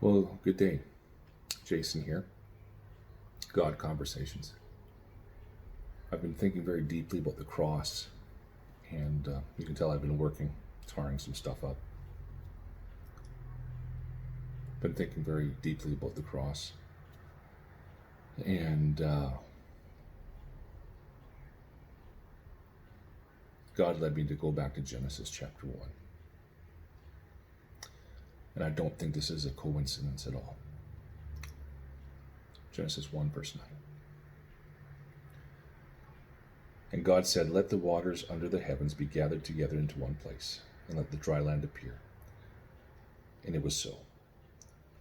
Well, good day. Jason here. God Conversations. I've been thinking very deeply about the cross, and you can tell I've been working, tarring some stuff up. Been thinking very deeply about the cross, and God led me to go back to Genesis chapter 1. And I don't think this is a coincidence at all. Genesis 1, verse 9. And God said, "Let the waters under the heavens be gathered together into one place, and let the dry land appear." And it was so.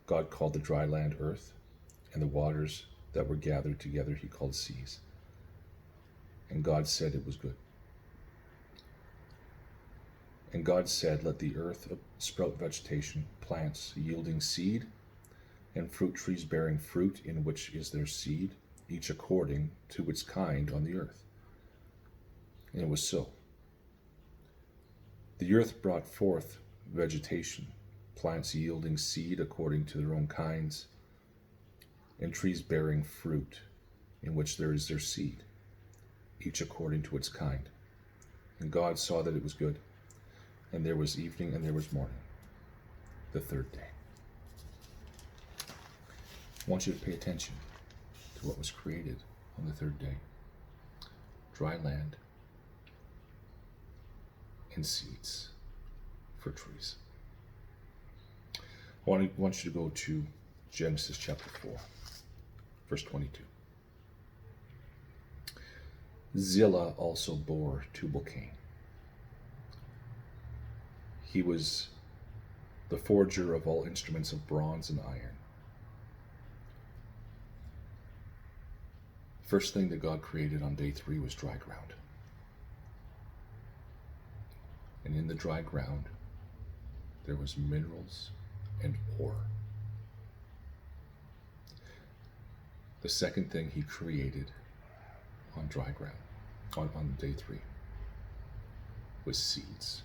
God called the dry land earth, and the waters that were gathered together he called seas. And God said it was good. And God said, "Let the earth sprout vegetation, plants yielding seed, and fruit trees bearing fruit in which is their seed, each according to its kind on the earth." And it was so. The earth brought forth vegetation, plants yielding seed according to their own kinds, and trees bearing fruit in which there is their seed, each according to its kind. And God saw that it was good. And there was evening and there was morning, the third day. I want you to pay attention to what was created on the third day: dry land and seeds for trees. I want you to go to Genesis chapter 4, verse 22. Zillah also bore Tubal-Cain. He was the forger of all instruments of bronze and iron. First thing that God created on day 3 was dry ground. And in the dry ground, there was minerals and ore. The second thing he created on dry ground, on day 3, was seeds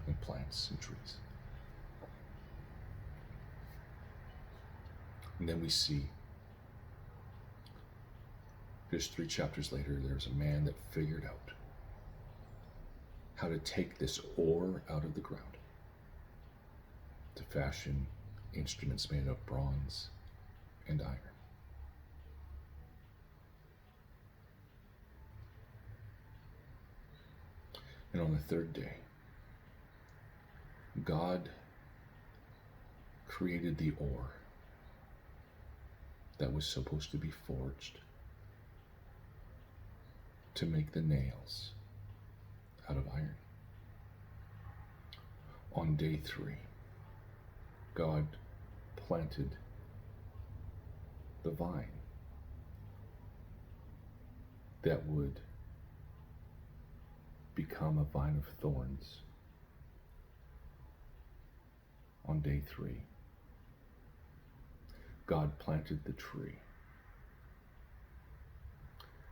and plants and trees. And then we see, just 3 chapters later, there's a man that figured out how to take this ore out of the ground to fashion instruments made of bronze and iron. And on the third day, God created the ore that was supposed to be forged to make the nails out of iron. On day 3, God planted the vine that would become a vine of thorns. On day 3, God planted the tree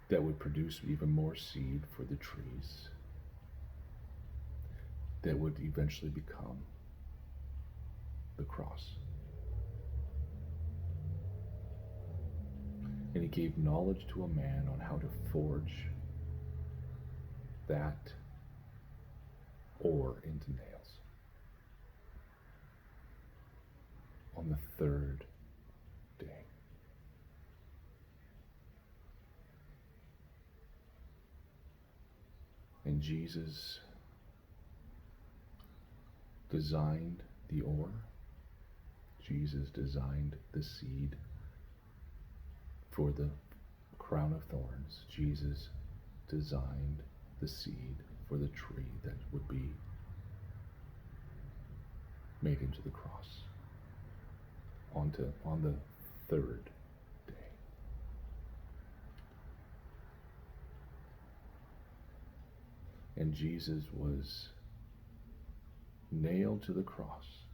that would produce even more seed for the trees that would eventually become the cross. And he gave knowledge to a man on how to forge that ore into nails. On the third day. And Jesus designed the ore. Jesus designed the seed for the crown of thorns. Jesus designed the seed for the tree that would be made into the cross on the third day. And Jesus was nailed to the cross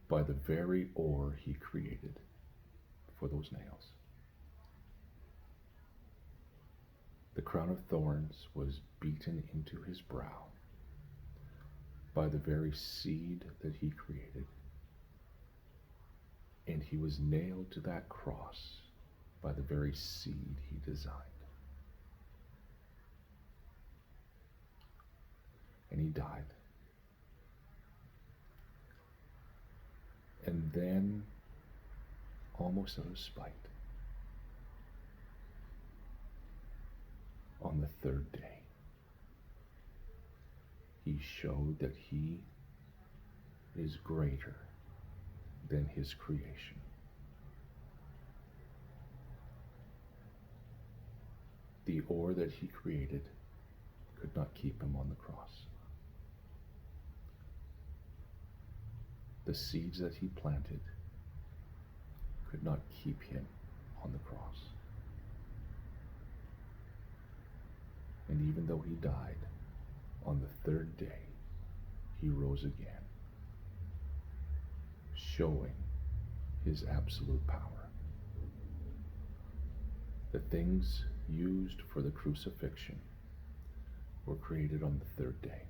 by the very ore he created for those nails. The crown of thorns was beaten into his brow, by the very seed that he created, and he was nailed to that cross by the very seed he designed. And he died. And then, almost out of spite, on the third day, he showed that he is greater than his creation. The ore that he created could not keep him on the cross. The seeds that he planted could not keep him on the cross. And even though he died, on the third day, he rose again, showing his absolute power. The things used for the crucifixion were created on the third day.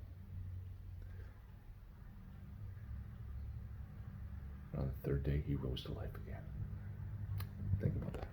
And on the third day, he rose to life again. Think about that.